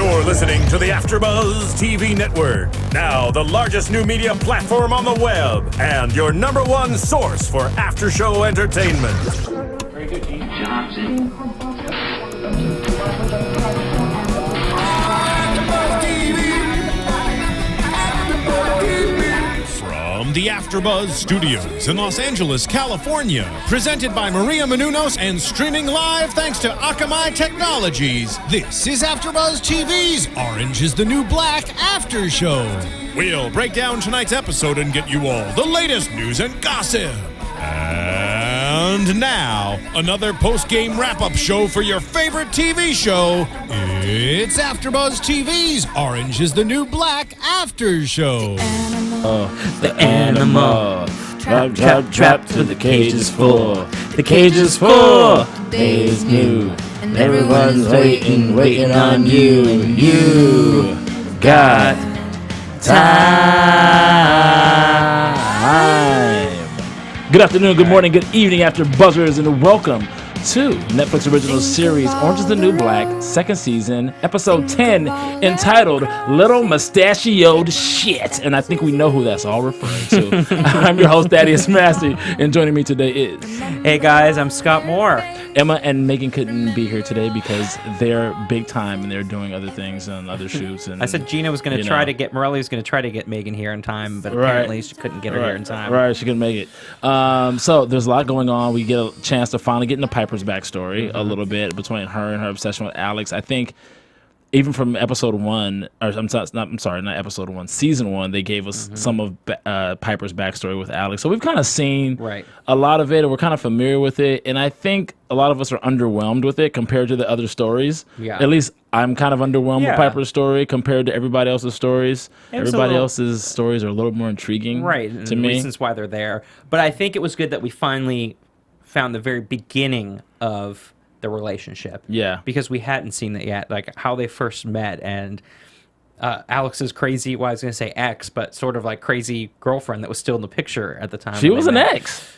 You're listening to the AfterBuzz TV network, now the largest new media platform on the web, and your number one source for after-show entertainment. Very good, Gene. Johnson. From the AfterBuzz Studios in Los Angeles, California, presented by Maria Menounos and streaming live thanks to Akamai Technologies, this is AfterBuzz TV's Orange is the New Black After Show. We'll break down tonight's episode and get you all the latest news and gossip. And now, another post-game wrap-up show for your favorite TV show. It's AfterBuzz TV's Orange is the New Black After Show. The animal, trapped to the cage is full. The cage is full. Day is new, and everyone's waiting on you. You got time. Good afternoon, good morning, good evening, after buzzers, and welcome to Netflix original series Orange is the New Black, second season, episode 10, entitled Little Mustachioed Shit. And I think we know who that's all referring to. I'm your host, Thaddeus Massey, and joining me today is... Hey guys, I'm Scott Moore. Emma and Megan couldn't be here today because they're big time and they're doing other things and other shoots. And I said Gina was going to try to get, Morello was going to try to get Megan here in time, but apparently she couldn't get her here in time. Right, she couldn't make it. So there's a lot going on. We get a chance to finally get into Piper's backstory a little bit between her and her obsession with Alex. I think even from episode one, or not episode one, season one, they gave us some of Piper's backstory with Alex. So we've kind of seen a lot of it, and we're kind of familiar with it. And I think a lot of us are underwhelmed with it compared to the other stories. Yeah. At least I'm kind of underwhelmed with Piper's story compared to everybody else's stories. Everybody else's stories are a little more intriguing to me. Reasons why they're there. But I think it was good that we finally found the very beginning of the relationship. Yeah. Because we hadn't seen that yet, like how they first met and Alex's crazy, well, I was going to say ex, but sort of like crazy girlfriend that was still in the picture at the time. She was an ex.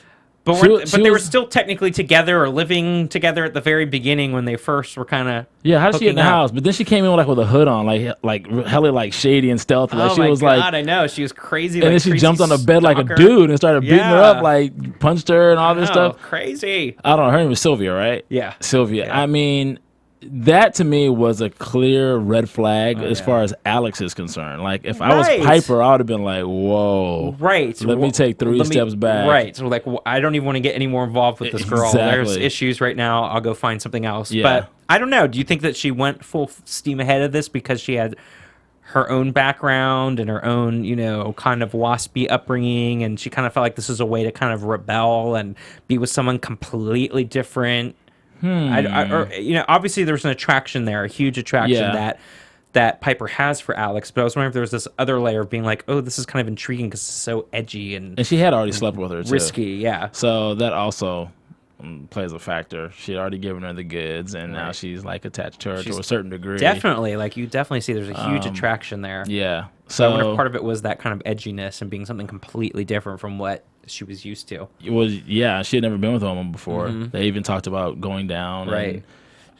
But they were still technically together or living together at the very beginning when they first were kind of how did she get in the house? But then she came in with a hood on, like hella shady and stealthy. Like, oh my God, I know. She was crazy. And then she jumped on the bed like a dude and started beating her up, like punched her and all this stuff. Crazy. I don't know. Her name was Sylvia, right? Yeah. Sylvia. Yeah. I mean, that to me was a clear red flag as far as Alex is concerned. Like, if I was Piper, I would have been like, whoa. Right. Let me take three steps back. Right. So, like, I don't even want to get any more involved with this girl. Exactly. There's issues right now. I'll go find something else. Yeah. But I don't know. Do you think that she went full steam ahead of this because she had her own background and her own, kind of waspy upbringing, and she kind of felt like this was a way to kind of rebel and be with someone completely different? Obviously there's an attraction there, a huge attraction that Piper has for Alex, but I was wondering if there was this other layer of being like, oh, this is kind of intriguing because it's so edgy and she had already slept with her too. Risky, yeah. So that also plays a factor. She had already given her the goods, and now she's like attached to her to a certain degree. Definitely, like you definitely see there's a huge attraction there. Yeah. So I wonder if part of it was that kind of edginess and being something completely different from what she was used to. It was, she had never been with a woman before. They even talked about going down. Right. And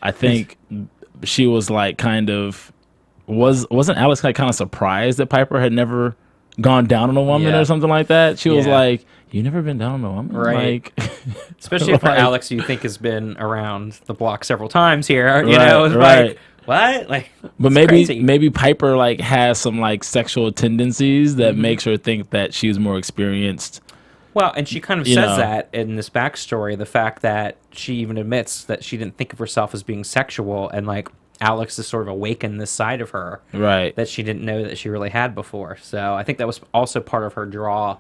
I think she was like wasn't Alex like kind of surprised that Piper had never gone down on a woman or something like that? She was like, "You never been down on a woman?" Right. Like, especially for Alex, you think has been around the block several times here. Like, what? Like, but maybe Piper like has some like sexual tendencies that makes her think that she's more experienced. Well, and she kind of says that in this backstory, the fact that she even admits that she didn't think of herself as being sexual, and like Alex has sort of awakened this side of her that she didn't know that she really had before. So I think that was also part of her draw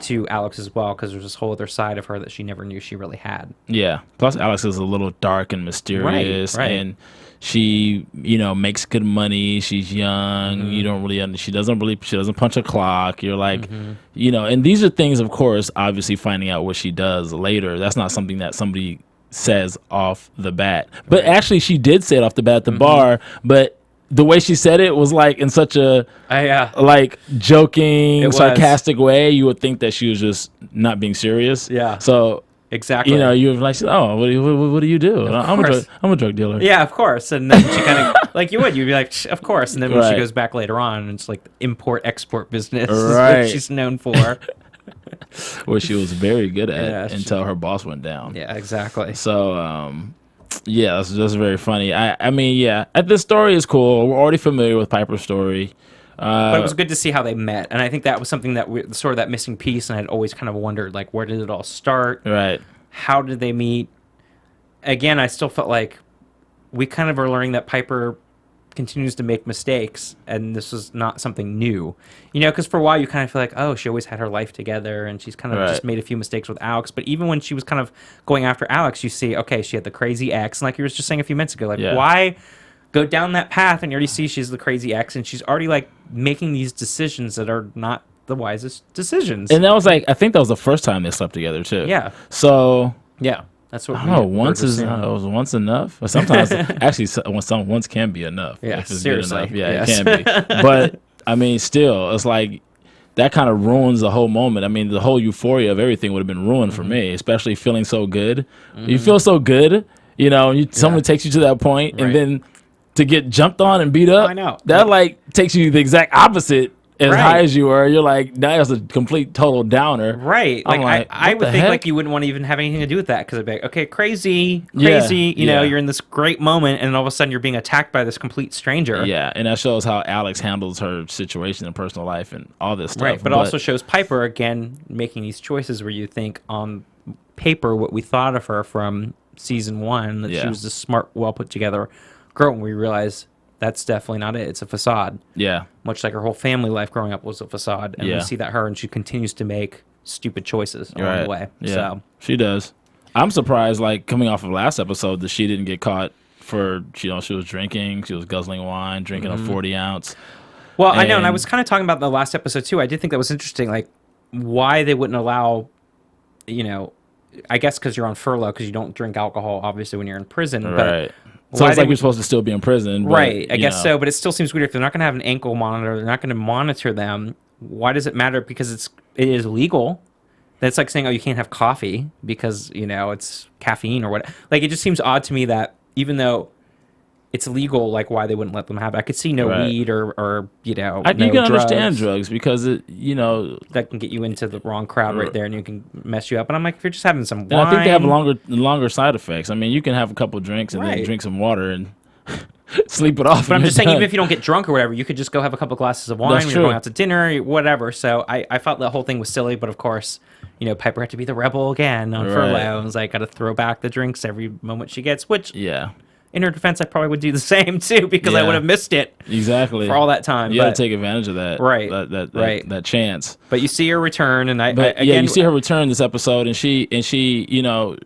to Alex as well, because there's this whole other side of her that she never knew she really had. Yeah. Plus, Alex is a little dark and mysterious, and she, makes good money. She's young. You don't really she doesn't punch a clock. You're like, and these are things, of course, obviously finding out what she does later. That's not something that somebody says off the bat. But actually, she did say it off the bat at the bar, but the way she said it was like in such a like joking, sarcastic way. You would think that she was just not being serious. Yeah. So exactly. You know, you're like, oh, what do you do? I'm a drug dealer. Yeah, of course. And then she kind of, like you would, you'd be like, of course. And then when she Right. goes back later on, it's like the import-export business is Right. what she's known for. Where she was very good at Yeah, until her boss went down. Yeah, exactly. So, yeah, that's very funny. I mean, yeah, this story is cool. We're already familiar with Piper's story. But it was good to see how they met. And I think that was something that sort of that missing piece. And I'd always kind of wondered, like, where did it all start? Right. How did they meet? Again, I still felt like we kind of are learning that Piper continues to make mistakes, and this is not something new. You know, because for a while you kind of feel like, oh, she always had her life together, and she's kind of just made a few mistakes with Alex. But even when she was kind of going after Alex, you see, okay, she had the crazy ex, and like you were just saying a few minutes ago, like, why go down that path? And you already see she's the crazy ex, and she's already like making these decisions that are not the wisest decisions. And that was like, I think that was the first time they slept together too. Yeah. So yeah. That's what I don't know. Once once enough. Or sometimes actually, once can be enough. Yeah, if it's seriously. Good enough. Yeah, it can be. But I mean, still, it's like that kind of ruins the whole moment. I mean, the whole euphoria of everything would have been ruined for me, especially feeling so good. You feel so good, you know. Someone takes you to that point, and then to get jumped on and beat up. I know that like takes you the exact opposite. As high as you were, you're like, that was a complete total downer. Right. Like, I would think like you wouldn't want to even have anything to do with that, because I'd be like, okay, crazy, you know, you're in this great moment, and all of a sudden you're being attacked by this complete stranger. Yeah, and that shows how Alex handles her situation in personal life and all this stuff. Right, but also shows Piper, again, making these choices where you think on paper what we thought of her from season 1, that she was this smart, well put together girl, and we realize that's definitely not it. It's a facade. Yeah. Much like her whole family life growing up was a facade. And we see that and she continues to make stupid choices along the way. Yeah. So she does. I'm surprised, like, coming off of last episode, that she didn't get caught for, you know, she was drinking, she was guzzling wine, drinking a 40 ounce. Well, I know, and I was kind of talking about the last episode too. I did think that was interesting, like, why they wouldn't allow, you know, I guess because you're on furlough, because you don't drink alcohol, obviously, when you're in prison. Right. So it's like you're supposed to still be in prison. But, right, I guess so, but it still seems weird. If they're not going to have an ankle monitor, they're not going to monitor them, why does it matter? Because it is legal. That's like saying, oh, you can't have coffee because, you know, it's caffeine or what. Like, it just seems odd to me that even though it's legal, like, why they wouldn't let them have it. I could see no weed or you know, no you can drugs. Understand drugs because, it, you know. That can get you into the wrong crowd right there, and you can mess you up. And I'm like, if you're just having some wine. I think they have longer side effects. I mean, you can have a couple of drinks and then drink some water and sleep it off. But I'm just saying, even if you don't get drunk or whatever, you could just go have a couple glasses of wine when you're going out to dinner, whatever. So I felt the whole thing was silly, but of course, you know, Piper had to be the rebel again on furlough. It was like, got to throw back the drinks every moment she gets, which... Yeah. In her defense, I probably would do the same too, because I would have missed it for all that time. You got to take advantage of that, that chance. But you see her return, and you see her return this episode, and she you know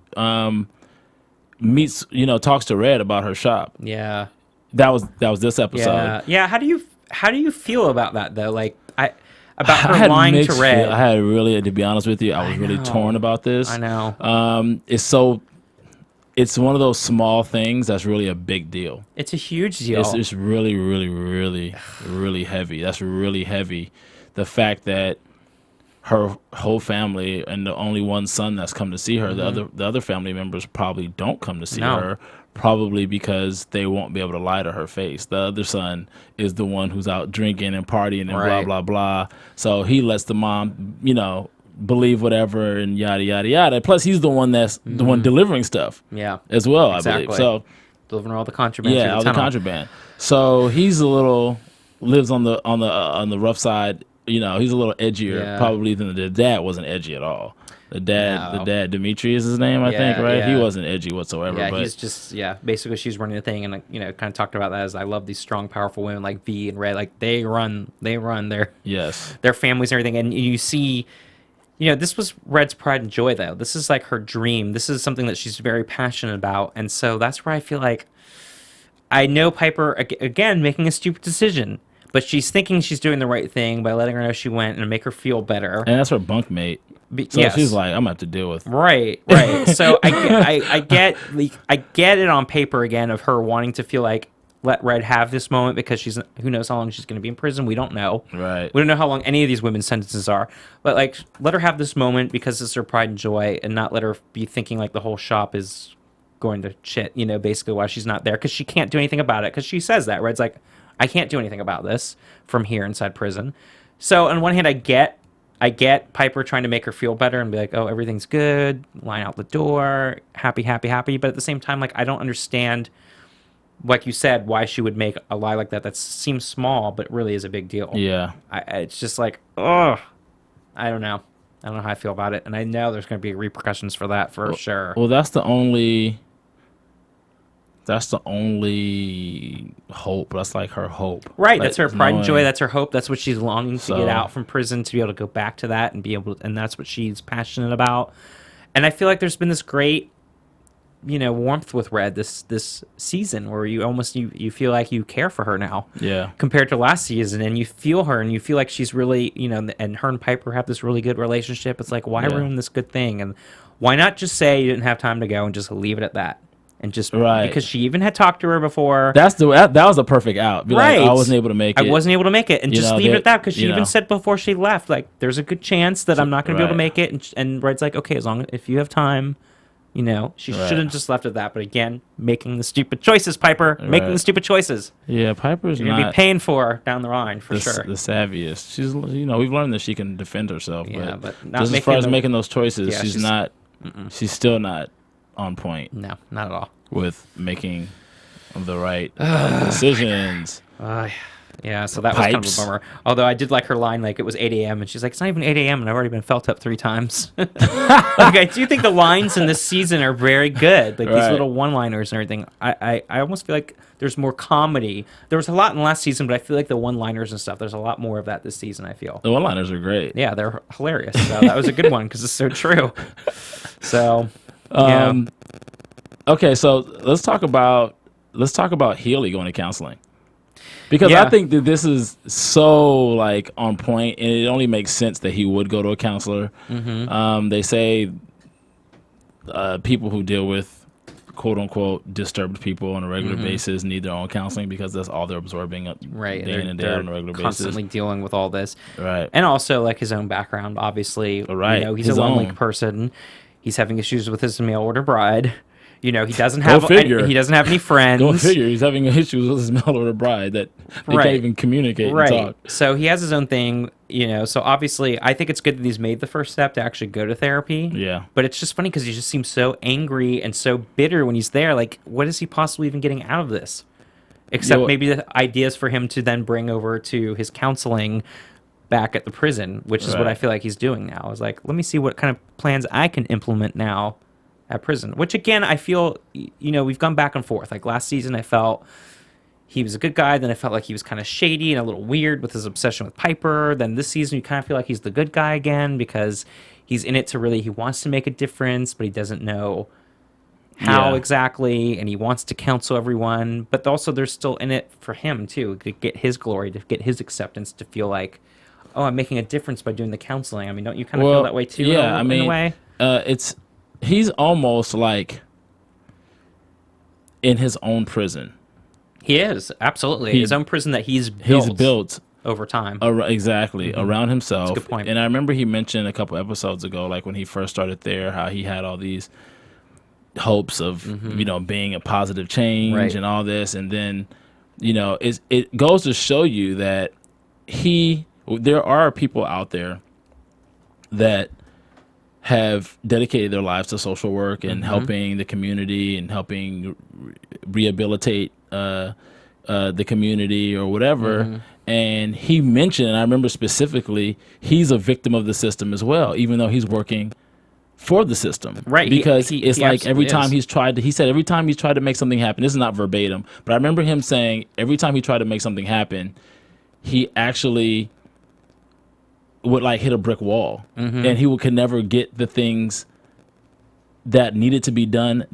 meets, you know, talks to Red about her shop. Yeah, that was this episode. Yeah. How do you feel about that though? Like about her lying to Red. I had really, to be honest with you, I was really torn about this. I know. It's one of those small things that's really a big deal. It's a huge deal. It's really, really, really, really heavy. That's really heavy. The fact that her whole family and the only one son that's come to see her, the other family members probably don't come to see her, probably because they won't be able to lie to her face. The other son is the one who's out drinking and partying and blah, blah, blah. So he lets the mom, you know, believe whatever and yada yada yada. Plus, he's the one that's the one delivering stuff. Yeah, as well. Exactly. I believe so. Delivering all the contraband. Yeah, all the contraband. So he's lives on the rough side. You know, he's a little edgier probably than the dad. Wasn't edgy at all. The dad, Dimitri is his name, I think, right? Yeah. He wasn't edgy whatsoever. Yeah, but he's just basically she's running the thing, and you know, kind of talked about that as I love these strong, powerful women like V and Red. Like they run their families and everything, and you see. You know, this was Red's pride and joy, though. This is like her dream. This is something that she's very passionate about. And so that's where I feel like I know Piper, again, making a stupid decision. But she's thinking she's doing the right thing by letting her know she went and make her feel better. And that's her bunkmate. So she's like, I'm going to have to deal with. Right. So I get it on paper, again, of her wanting to feel like, let Red have this moment because who knows how long she's going to be in prison. We don't know. Right. We don't know how long any of these women's sentences are. But like, let her have this moment because it's her pride and joy, and not let her be thinking like the whole shop is going to shit, basically while she's not there, because she can't do anything about it. Because she says that, Red's like, I can't do anything about this from here inside prison. So on one hand, I get Piper trying to make her feel better and be like, oh, everything's good, line out the door, happy. But at the same time, like, I don't understand, like you said, why she would make a lie like that seems small, but really is a big deal. Yeah. It's just like, oh, I don't know. I don't know how I feel about it. And I know there's going to be repercussions for that for sure. Well, that's the only hope. That's like her hope. Right. Like, that's her pride and joy. That's her hope. That's what she's longing to get out from prison, to be able to go back to that and be able to, and that's what she's passionate about. And I feel like there's been this great, warmth with Red this season where you almost, you feel like you care for her now. Yeah. Compared to last season, and you feel her and you feel like she's really, and her and Piper have this really good relationship. It's like, why ruin this good thing? And why not just say you didn't have time to go and just leave it at that? And just because she even had talked to her before. That was a perfect out. Be like, I wasn't able to make it. And just leave it at that, because she even said before she left, like, there's a good chance that I'm not going to be able to make it. And Red's like, okay, if you have time, she shouldn't just left it at that. But again, making the stupid choices, Piper, making the stupid choices. Yeah, Piper's you're gonna be paying for down the line for sure. The savviest. She's, we've learned that she can defend herself. Yeah, but not just as far as making those choices, she's not. She's still not on point. No, not at all. With making the right decisions. Yeah, so that was kind of a bummer. Although I did like her line, like, it was 8 a.m. and she's like, it's not even 8 a.m. and I've already been felt up 3 times. Like, I do think the lines in this season are very good. Like, these little one-liners and everything. I almost feel like there's more comedy. There was a lot in last season, but I feel like the one-liners and stuff, there's a lot more of that this season, I feel. The one-liners are great. Yeah, they're hilarious. So that was a good one because it's so true. So, yeah. Okay, so let's talk about Healey going to counseling, because I think that this is so like on point, and it only makes sense that he would go to a counselor. Mm-hmm. They say people who deal with quote unquote disturbed people on a regular basis need their own counseling, because that's all they're absorbing day in and day out on a regular basis. Constantly dealing with all this, right? And also like his own background, obviously. Right, he's a lonely person. He's having issues with his mail order bride. He doesn't have any friends. Go figure. He's having issues with his mail order bride that they can't even communicate and talk. So he has his own thing, So obviously, I think it's good that he's made the first step to actually go to therapy. Yeah. But it's just funny because he just seems so angry and so bitter when he's there. Like, what is he possibly even getting out of this? Except maybe the ideas for him to then bring over to his counseling back at the prison, which is what I feel like he's doing now. Is like, let me see what kind of plans I can implement now at prison, which again, I feel, we've gone back and forth. Like last season, I felt he was a good guy. Then I felt like he was kind of shady and a little weird with his obsession with Piper. Then this season, you kind of feel like he's the good guy again, because he's in it to really, he wants to make a difference, but he doesn't know how exactly, and he wants to counsel everyone. But also, there's still in it for him too, to get his glory, to get his acceptance, to feel like, oh, I'm making a difference by doing the counseling. I mean, don't you kind of feel that way too? Yeah, in a way. He's almost like in his own prison. He is, absolutely. His own prison that he's built over time. Exactly, around himself. That's a good point. And I remember he mentioned a couple episodes ago, like when he first started there, how he had all these hopes of, being a positive change and all this. And then, it goes to show you that there are people out there that have dedicated their lives to social work and helping the community and helping rehabilitate the community or whatever. And he mentioned, and I remember specifically, he's a victim of the system as well, even though he's working for the system. Right. Because it's like every time he said every time he's tried to make something happen, this is not verbatim, but I remember him saying every time he tried to make something happen, he actually would like hit a brick wall, and he could never get the things that needed to be done.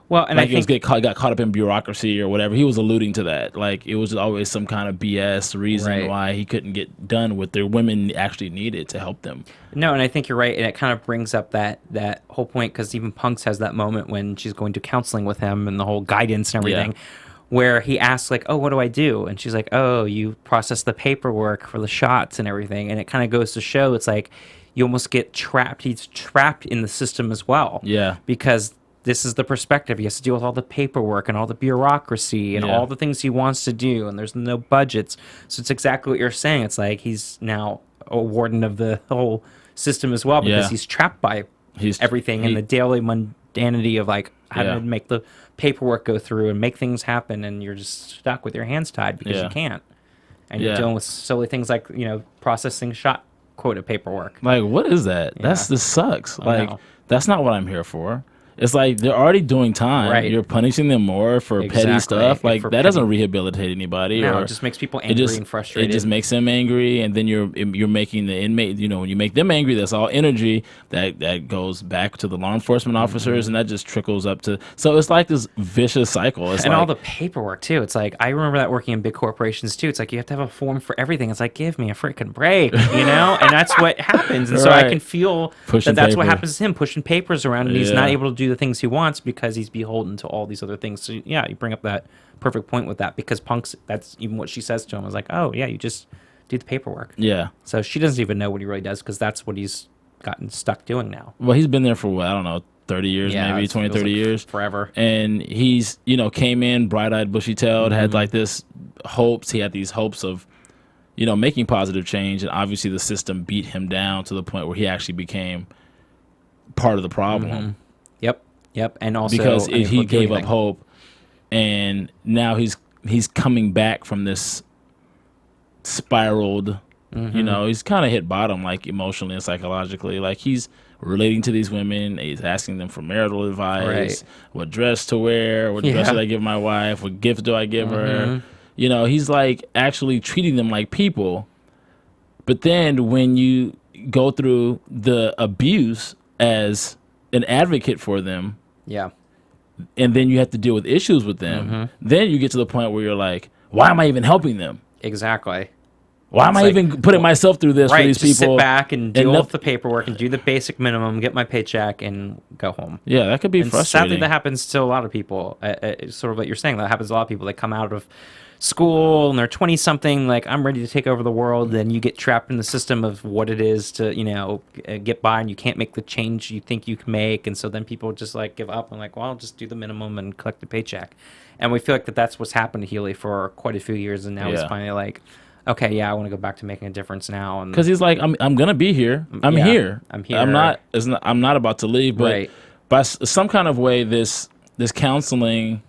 Well, and like I think got caught up in bureaucracy or whatever. He was alluding to that. Like it was always some kind of BS reason why he couldn't get done what their women actually needed to help them. No, and I think you're right, and it kind of brings up that whole point, because even Punks has that moment when she's going to counseling with him and the whole guidance and everything. where he asks like, "Oh, what do I do?" And she's like, "Oh, you process the paperwork for the shots and everything." And it kind of goes to show it's like you almost get trapped. He's trapped in the system as well. Yeah. Because this is the perspective. He has to deal with all the paperwork and all the bureaucracy and all the things he wants to do, and there's no budgets. So it's exactly what you're saying. It's like he's now a warden of the whole system as well because he's trapped by everything and the daily mundanity of like having to make the paperwork go through and make things happen, and you're just stuck with your hands tied because you can't. And you're dealing with silly things like, processing shot quota paperwork. Like, what is that? This sucks. Like, that's not what I'm here for. It's like they're already doing time. Right. You're punishing them more for petty stuff. Like, that doesn't rehabilitate anybody. No, it just makes people angry and frustrated. It just makes them angry, and then you're making the inmate. When you make them angry, that's all energy that goes back to the law enforcement officers, and that just trickles up to. So it's like this vicious cycle. It's and like, all the paperwork too. It's like I remember that working in big corporations too. It's like you have to have a form for everything. It's like, give me a freaking break, and that's what happens. And so I can feel that's what happens to him, pushing papers around, and he's not able to do the things he wants because he's beholden to all these other things. So you bring up that perfect point with that, because Punk's, that's even what she says to him, is like, oh yeah, you just do the paperwork. Yeah. So she doesn't even know what he really does, because that's what he's gotten stuck doing now. Well, he's been there for what, I don't know, 30 years, maybe 20, 30 years. Forever. And he's, came in bright-eyed, bushy-tailed, had like this hopes. He had these hopes of, making positive change. And obviously the system beat him down to the point where he actually became part of the problem. Yep. And also because he gave up hope, and now he's coming back from this spiraled, he's kind of hit bottom, like emotionally and psychologically. Like, he's relating to these women, he's asking them for marital advice, what dress to wear, what dress should I give my wife, what gift do I give her. He's like actually treating them like people. But then when you go through the abuse as an advocate for them, and then you have to deal with issues with them, then you get to the point where you're like, why am I even helping them? Exactly. Why am I even putting myself through this for these just people? Sit back and deal with the paperwork and do the basic minimum, get my paycheck, and go home. Yeah, that could be frustrating. Sadly, that happens to a lot of people. Sort of what you're saying, that happens to a lot of people. They come out of school and they're 20-something, like, I'm ready to take over the world. Then you get trapped in the system of what it is to, get by, and you can't make the change you think you can make. And so then people just like give up and like, well, I'll just do the minimum and collect the paycheck. And we feel like that's what's happened to Healey for quite a few years. And now he's finally like, okay, I want to go back to making a difference now. And because he's like, I'm gonna be here. I'm here. I'm here. I'm not about to leave. But by some kind of way, this counseling,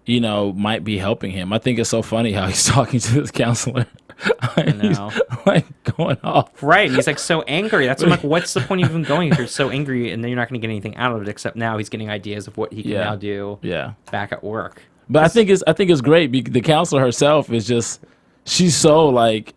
might be helping him. I think it's so funny how he's talking to this counselor. I know. He's, like, going off. Right. And he's like so angry. That's I'm like, what's the point of even going if you're so angry and then you're not going to get anything out of it, except now he's getting ideas of what he can now do back at work. But I think it's great because the counselor herself is just, she's so like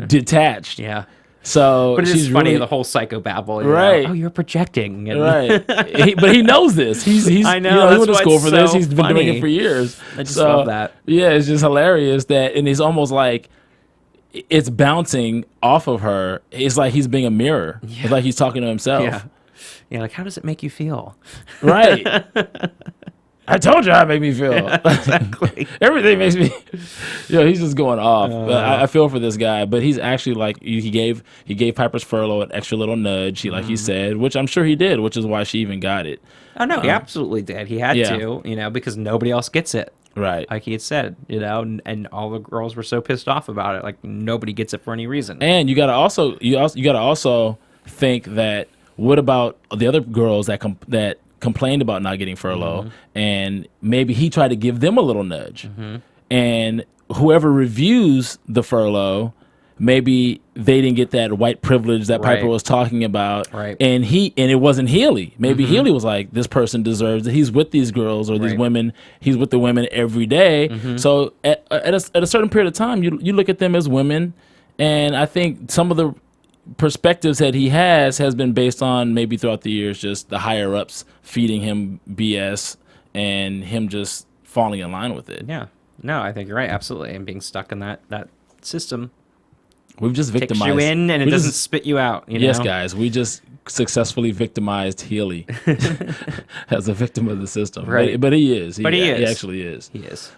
detached. Yeah. So, but it's funny, the whole psychobabble. Right. Oh, you're projecting. And right. But he knows this. He's I know. He went to school for this. He's been doing it for years. I just love that. Yeah, it's just hilarious that, and he's almost like, it's bouncing off of her. It's like he's being a mirror. Yeah. It's like he's talking to himself. Yeah, like, how does it make you feel? Right. I told you how it made me feel. Exactly. Everything makes me. He's just going off. I feel for this guy, but he's actually like, he gave Piper's furlough an extra little nudge. He said, which I'm sure he did, which is why she even got it. Oh no, he absolutely did. He had to, because nobody else gets it. Right. Like he had said, and all the girls were so pissed off about it. Like, nobody gets it for any reason. And you gotta also think that, what about the other girls that complained about not getting furlough, and maybe he tried to give them a little nudge, and whoever reviews the furlough, maybe they didn't get that white privilege that Piper was talking about, and it wasn't Healey. Maybe Healey was like, this person deserves it. He's with these girls or these women. He's with the women every day. So at a certain period of time, you look at them as women, and I think some of the perspectives that he has been based on, maybe throughout the years, just the higher ups feeding him BS and him just falling in line with it. Yeah. No, I think you're right. Absolutely. And being stuck in that system. We've just victimized. Takes you in and it doesn't spit you out. You know? Yes, guys. We just successfully victimized Healey as a victim of the system. Right. But he is. He is. He actually is. He is.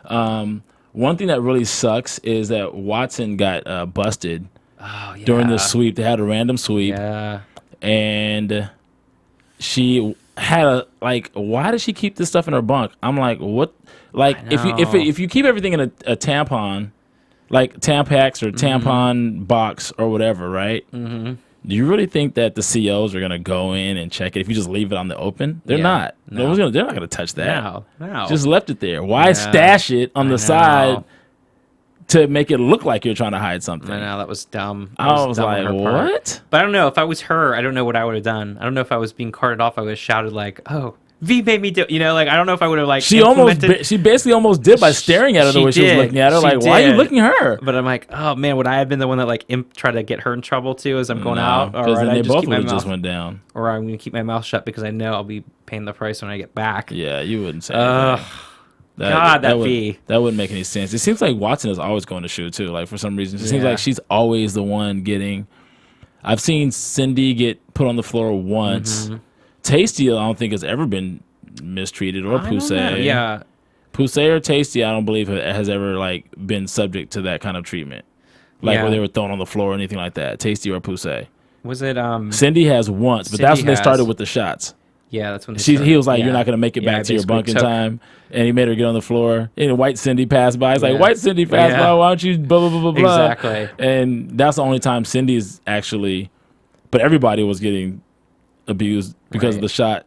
One thing that really sucks is that Watson got busted during the sweep. They had a random sweep. Yeah. And she had why did she keep this stuff in her bunk? I'm like, what? Like, if you keep everything in a tampon, like Tampax or tampon box or whatever, right? Mm-hmm. Do you really think that the COs are gonna go in and check it if you just leave it on the open? They're not. No. They're not gonna touch that. No. Just left it there. Why stash it on the side to make it look like you're trying to hide something? I know, that was dumb. I was like, what? But I don't know. If I was her, I don't know what I would have done. I don't know if I was being carted off, I would have shouted like, "Oh, V made me do," you know, like I don't know if I would have like. She basically almost did by staring at her the way she was looking at her. Like, why are you looking at her? But I'm like, oh man, would I have been the one that like try to get her in trouble too as I'm going out? Or then they both would have just went down. Or I'm gonna keep my mouth shut because I know I'll be paying the price when I get back. Yeah, you wouldn't say anything. That V. That wouldn't make any sense. It seems like Watson is always going to shoot too. Like for some reason, it seems like she's always the one getting. I've seen Cindy get put on the floor once. Tasty, I don't think has ever been mistreated, or Poussey. Yeah, Poussey or Tasty, I don't believe has ever like been subject to that kind of treatment, like where they were thrown on the floor or anything like that. Tasty or Poussey. Was it? Cindy has once, but that's when they started with the shots. Yeah, that's when he was like, "You're not gonna make it back to your bunk in time," and he made her get on the floor. And White Cindy passed by. He's like, "White Cindy passed by. Why don't you blah blah blah blah blah?" Exactly. And that's the only time Cindy's actually, but everybody was getting abused because of the shot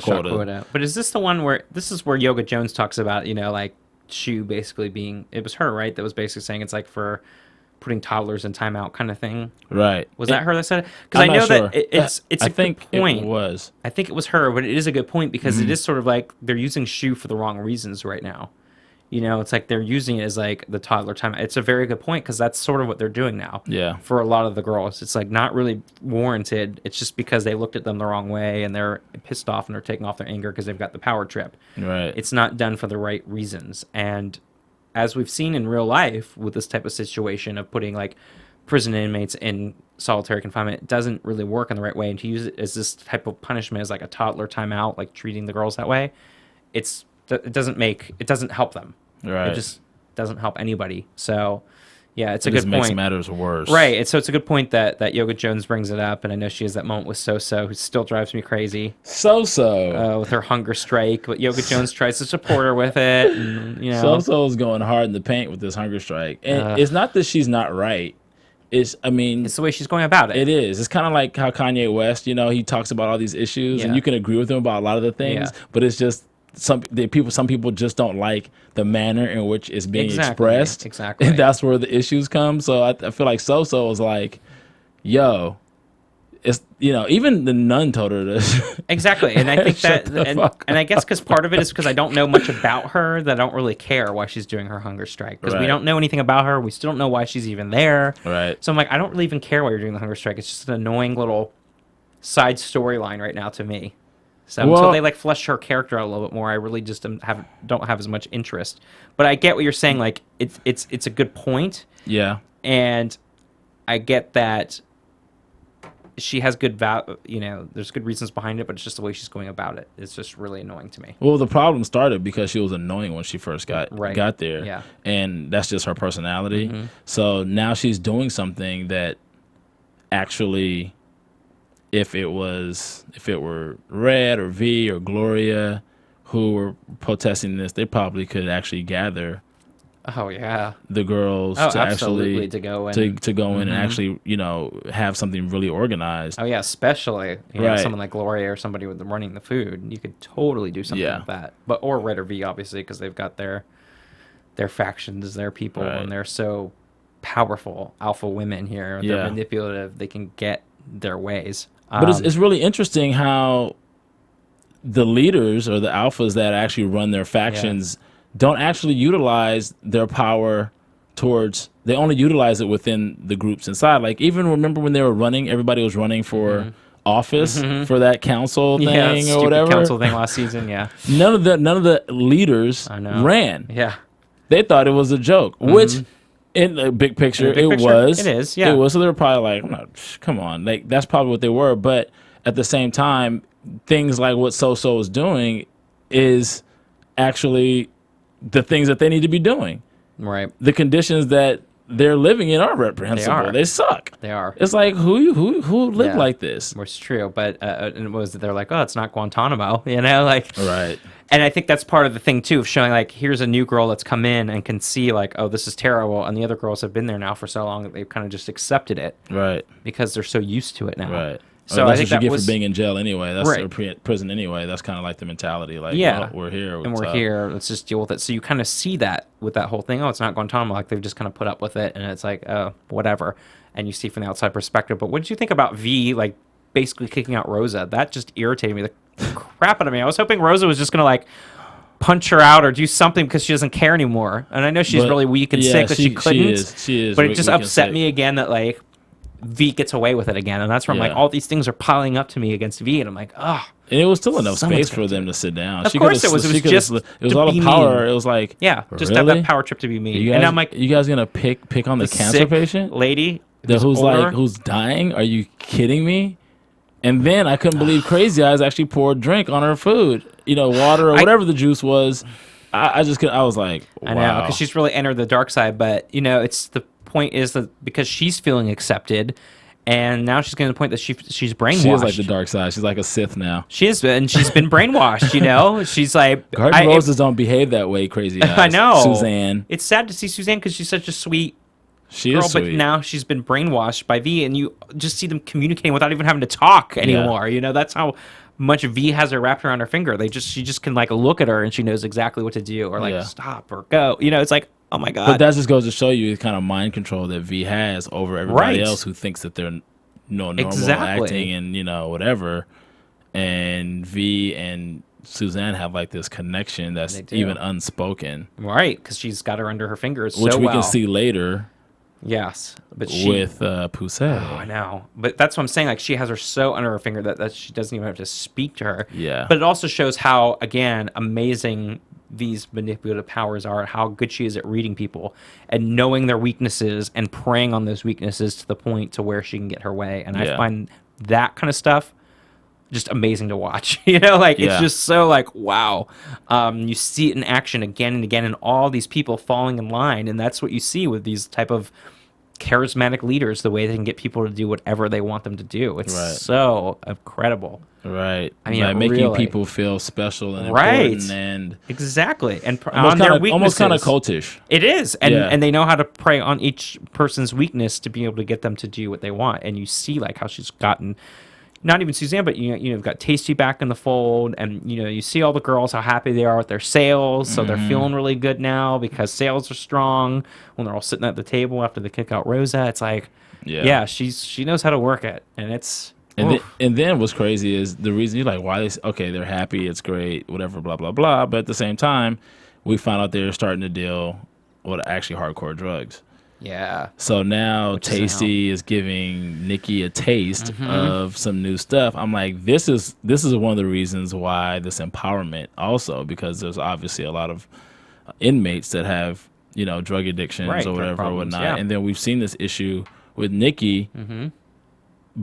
quota. But is this the one where Yoga Jones talks about, you know, like Shu basically being, it was her, right? That was basically saying it's like for putting toddlers in timeout kind of thing. Right. Was that her that said it? Because I know that it's a good point. It was. I think it was her, but it is a good point because it is sort of like they're using Shu for the wrong reasons right now. You know, it's like they're using it as like the toddler time. It's a very good point because that's sort of what they're doing now. Yeah. For a lot of the girls, it's like not really warranted. It's just because they looked at them the wrong way and they're pissed off and they're taking off their anger because they've got the power trip. Right. It's not done for the right reasons. And as we've seen in real life with this type of situation of putting like prison inmates in solitary confinement, it doesn't really work in the right way. And to use it as this type of punishment as like a toddler timeout, like treating the girls that way, it doesn't help them. Right. It just doesn't help anybody. So, yeah, it's a good point. It makes matters worse. Right. So it's a good point that Yoga Jones brings it up, and I know she has that moment with So-So, who still drives me crazy. So-So. With her hunger strike, but Yoga Jones tries to support her with it. And, you know. So-So's going hard in the paint with this hunger strike. And it's not that she's not right. It's the way she's going about it. It is. It's kind of like how Kanye West, you know, he talks about all these issues, and you can agree with him about a lot of the things, but it's just some people just don't like the manner in which it's being expressed. Exactly. And that's where the issues come. So I feel like So-So was like, yo, it's, you know, even the nun told her this. Exactly. And I think and I guess because part of it is because I don't know much about her, that I don't really care why she's doing her hunger strike. Because we don't know anything about her. We still don't know why she's even there. Right. So I'm like, I don't really even care why you're doing the hunger strike. It's just an annoying little side storyline right now to me. So until they like flesh her character out a little bit more, I really just don't have as much interest. But I get what you're saying. Like it's a good point. Yeah. And I get that she has good you know, there's good reasons behind it, but it's just the way she's going about it. It's just really annoying to me. Well, the problem started because she was annoying when she first got there. Yeah. And that's just her personality. Mm-hmm. So now she's doing something that actually, if it were Red or V or Gloria who were protesting this, they probably could actually gather the girls to actually go in, and actually, you know, have something really organized. Oh yeah, especially someone like Gloria or somebody with them running the food. You could totally do something like that. Or Red or V, obviously, because they've got their factions, their people, and they're so powerful alpha women here. They're manipulative. They can get their ways. But it's really interesting how the leaders or the alphas that actually run their factions don't actually utilize their power they only utilize it within the groups inside. Like, even remember when they were running, everybody was running for office for that council thing or whatever. Council thing last season, None of the leaders ran. Yeah. They thought it was a joke, which In the big picture, It is, yeah. It was. So they were probably like, come on. Like, that's probably what they were. But at the same time, things like what So is doing is actually the things that they need to be doing. Right. The conditions that they're living in are reprehensible. They suck. They are. It's like, who live like this? Which is true. But and was they're like, oh, it's not Guantanamo, like. Right. And I think that's part of the thing, too, of showing, like, here's a new girl that's come in and can see, like, oh, this is terrible. And the other girls have been there now for so long that they've kind of just accepted it. Right. Because they're so used to it now. Right. So I think what you that get for being in jail anyway. That's right. Prison anyway. That's kind of like the mentality. Like, yeah, well, we're here. And we're here. Let's just deal with it. So you kind of see that with that whole thing. Oh, it's not Guantanamo. Like, they've just kind of put up with it. And it's like, oh, whatever. And you see from the outside perspective. But what did you think about V, like, basically kicking out Rosa? That just irritated me the crap out of me. I was hoping Rosa was just going to, like, punch her out or do something because she doesn't care anymore. And I know she's really weak and sick that she couldn't. She is. But it just upset me again that, like, V gets away with it again. And that's where I'm like, all these things are piling up to me against V. And I'm like, oh. And it was still enough space for them to sit down. Of course it was. It was just it was all the power. It was like, just have that power trip to be mean. And I'm like, you guys gonna pick on the cancer patient lady who's dying? Are you kidding me? And then I couldn't believe Crazy Eyes actually poured drink on her food, water or whatever the juice was. I just couldn't. I was like, wow. I know, because she's really entered the dark side. But it's the point is that because she's feeling accepted, and now she's getting to the point that she's brainwashed. She is like the dark side. She's like a Sith now. She is, and she's been brainwashed. She's like, Garden Roses don't behave that way. Crazy Eyes. I know, Suzanne. It's sad to see Suzanne because she's such a sweet. She girl, is sweet. But now she's been brainwashed by V, and you just see them communicating without even having to talk anymore. That's how much V has her wrapped around her finger. She just can like look at her and she knows exactly what to do or like stop or go. It's like, oh my god. But that just goes to show you the kind of mind control that V has over everybody else who thinks that they're normal acting and whatever. And V and Suzanne have like this connection that's even unspoken, right? Because she's got her under her fingers, which we can see later. Yes, but with Poussey. Oh, I know, but that's what I'm saying. Like she has her so under her finger that she doesn't even have to speak to her. Yeah. But it also shows how amazing these manipulative powers are, how good she is at reading people and knowing their weaknesses and preying on those weaknesses to the point to where she can get her way. And I find that kind of stuff just amazing to watch. It's just so like, wow. You see it in action again and again, and all these people falling in line. And that's what you see with these type of charismatic leaders, the way they can get people to do whatever they want them to do. It's so incredible. Right. I mean, by making people feel special and important and exactly. And on their weaknesses. Almost kind of cultish. It is. And they know how to prey on each person's weakness to be able to get them to do what they want. And you see like how she's gotten not even Suzanne, but you've got Tasty back in the fold, and you see all the girls how happy they are with their sales, so they're feeling really good now because sales are strong. When they're all sitting at the table after they kick out Rosa, it's like, she knows how to work it, and it's. And then what's crazy is the reason you're like, why they're happy, it's great, whatever, blah blah blah. But at the same time, we found out they're starting to deal with actually hardcore drugs. Yeah. So now Tasty is giving Nikki a taste of some new stuff. I'm like, this is one of the reasons why this empowerment also, because there's obviously a lot of inmates that have, drug addictions or whatever or whatnot. Yeah. And then we've seen this issue with Nikki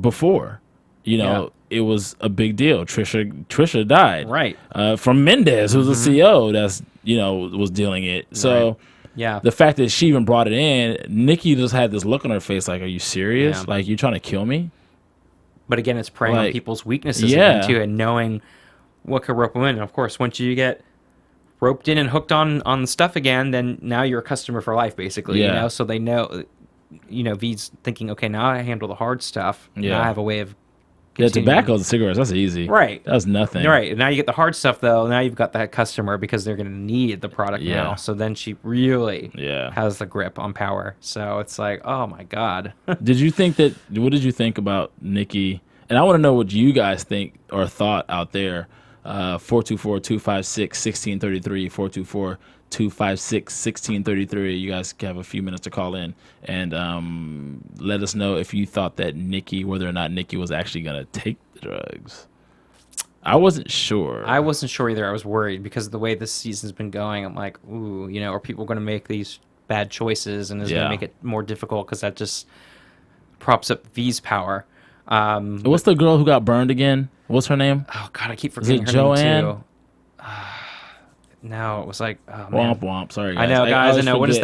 before. It was a big deal. Trisha died. Right. From Mendes, who's the CO that's, was dealing it. So yeah. The fact that she even brought it in, Nikki just had this look on her face like, are you serious? Yeah. Like, you trying to kill me? But again, it's preying on people's weaknesses again, too, and knowing what could rope them in. And of course, once you get roped in and hooked on the stuff again, then now you're a customer for life, basically. So they know, V's thinking, okay, now I handle the hard stuff. Yeah. Now I have a way of tobacco and cigarettes, that's easy. Right. That's nothing. Right. Now you get the hard stuff, though. Now you've got that customer because they're going to need the product now. So then she really has the grip on power. So it's like, oh, my God. What did you think about Nikki? And I want to know what you guys think or thought out there. 424-256-1633, 424-256-1633. You guys have a few minutes to call in and let us know if you thought that whether or not Nikki was actually going to take the drugs. I wasn't sure. I wasn't sure either. I was worried because of the way this season's been going. I'm like, ooh, are people going to make these bad choices and is going to make it more difficult because that just props up V's power. What's the girl who got burned again? What's her name? Oh God, I keep forgetting her Joanne? name too. No, it was like womp womp. Sorry, guys. I know, guys. I know. What is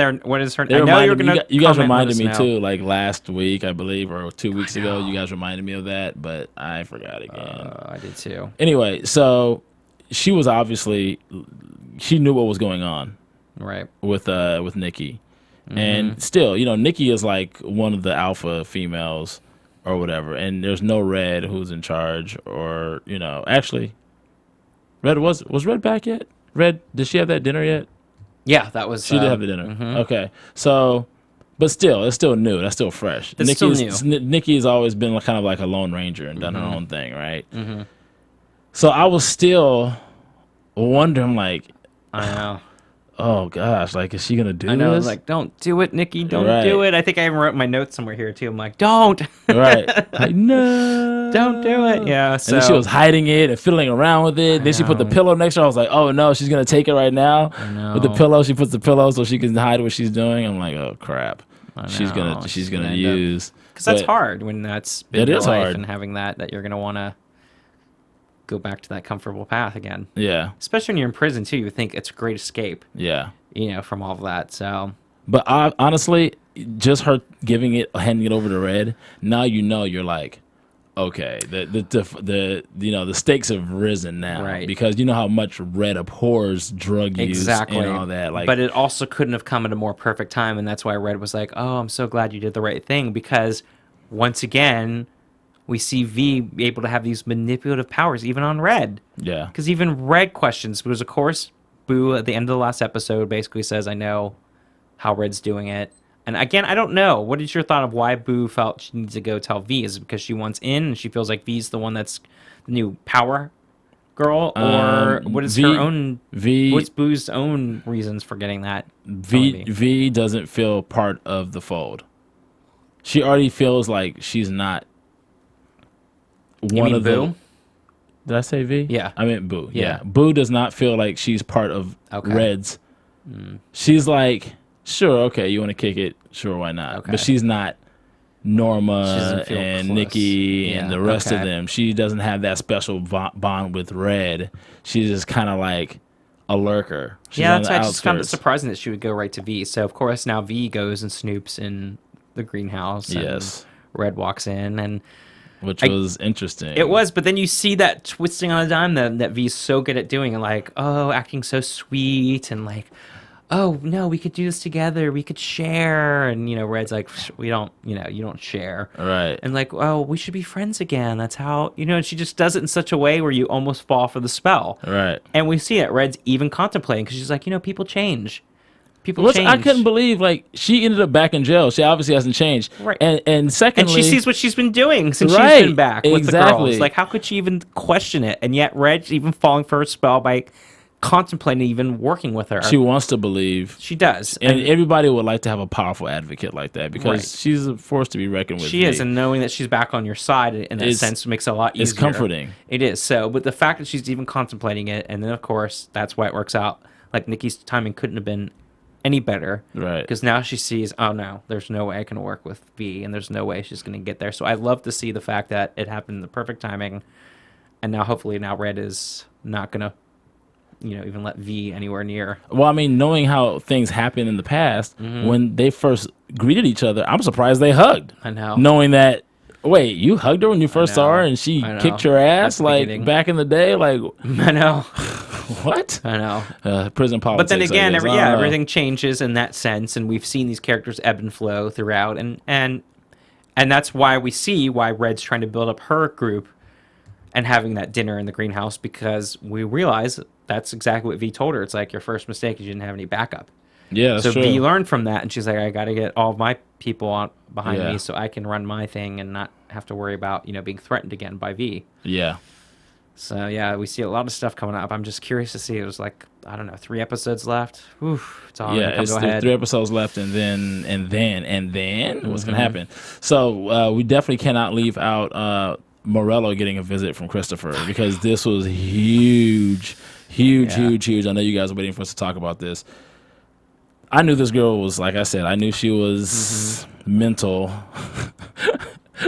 her? I know you're gonna. You guys reminded me too, like last week, I believe, or 2 weeks ago. You guys reminded me of that, but I forgot again. I did too. Anyway, so she was obviously she knew what was going on, right? With Nikki, and still, Nikki is like one of the alpha females or whatever, and there's no Red who's in charge, or actually, Red was Red back yet? Red, did she have that dinner yet? Yeah, that was. She did have the dinner. Okay, so, but still, it's still new. That's still fresh. It's still new. Nikki's always been kind of like a lone ranger and done her own thing, right? So I was still wondering, like, I know. Oh gosh, like, is she gonna do this? I know. Like, don't do it, Nikki. Don't do it. I think I even wrote my notes somewhere here too. I'm like, don't. Right. Like, no. Don't do it. Yeah. So and then she was hiding it and fiddling around with it. Then she put the pillow next to her. I was like, oh no, she's gonna take it right now. I know. With the pillow, she puts the pillow so she can hide what she's doing. I'm like, oh crap. She's gonna use. Because that's hard when that's been your life hard. and having that you're gonna want to go back to that comfortable path again. Yeah. Especially when you're in prison too, you would think it's a great escape. Yeah. From all of that. So. But honestly, just her handing it over to Red. Now you're like, okay, the stakes have risen now, right? Because you know how much Red abhors drug use and all that. Like, but it also couldn't have come at a more perfect time, and that's why Red was like, "Oh, I'm so glad you did the right thing," because once again, we see V be able to have these manipulative powers even on Red. Yeah. Because even Red questions, because of course, Boo at the end of the last episode basically says, "I know how Red's doing it." And again, I don't know. What is your thought of why Boo felt she needs to go tell V? Is it because she wants in and she feels like V's the one that's the new power girl? Or what is her own... what's Boo's own reasons for getting that? V doesn't feel part of the fold. She already feels like she's not one of Boo? the... Did I say V? Yeah. I meant Boo. Yeah. Boo does not feel like she's part of Red's. She's like... Sure, okay, you want to kick it? Sure, why not? Okay. But she's not Norma and close. Nikki and the rest of them. She doesn't have that special bond with Red. She's just kind of like a lurker. She's that's why I just found it surprising that she would go right to V. So, of course, now V goes and snoops in the greenhouse. Yes. And Red walks in and... Which was interesting. It was, but then you see that twisting on a dime that V's so good at doing, and like, acting so sweet and like... Oh no, we could do this together. We could share, and Red's like, we don't, you don't share, right? And like, oh, we should be friends again. That's how, and she just does it in such a way where you almost fall for the spell, right? And we see it. Red's even contemplating because she's like, people change. People change. I couldn't believe like she ended up back in jail. She obviously hasn't changed, right? And secondly, and she sees what she's been doing since she's been back with the girls. Like, how could she even question it? And yet Red's even falling for her spell by contemplating even working with her. She wants to believe. She does. And everybody would like to have a powerful advocate like that because she's a force to be reckoned with. She is, and knowing that she's back on your side in that sense makes it a lot easier. It's comforting. It is. So, but the fact that she's even contemplating it, and then of course, that's why it works out. Like Nikki's timing couldn't have been any better. Right. Because now she sees, oh no, there's no way I can work with V, and there's no way she's going to get there. So I love to see the fact that it happened in the perfect timing, and now hopefully Red is not going to even let V anywhere near. Well, I mean, knowing how things happened in the past, when they first greeted each other, I'm surprised they hugged. I know. Knowing that, wait, you hugged her when you first saw her and she kicked your ass like back in the day? Like, I know. What? I know. Prison politics. But then again, everything changes in that sense, and we've seen these characters ebb and flow throughout, and that's why we see why Red's trying to build up her group and having that dinner in the greenhouse, because we realize that's exactly what V told her. It's like, your first mistake is you didn't have any backup. Yeah, that's so true. V learned from that, and she's like, I got to get all of my people behind me so I can run my thing and not have to worry about, being threatened again by V. Yeah. So, we see a lot of stuff coming up. I'm just curious to see. It was like, I don't know, 3 episodes left. Oof, it's all going to come to a head. 3 episodes left, and then what's going to happen? So, we definitely cannot leave out Morello getting a visit from Christopher, because this was huge. I know you guys are waiting for us to talk about this. I knew this girl was, like I said, I knew she was mental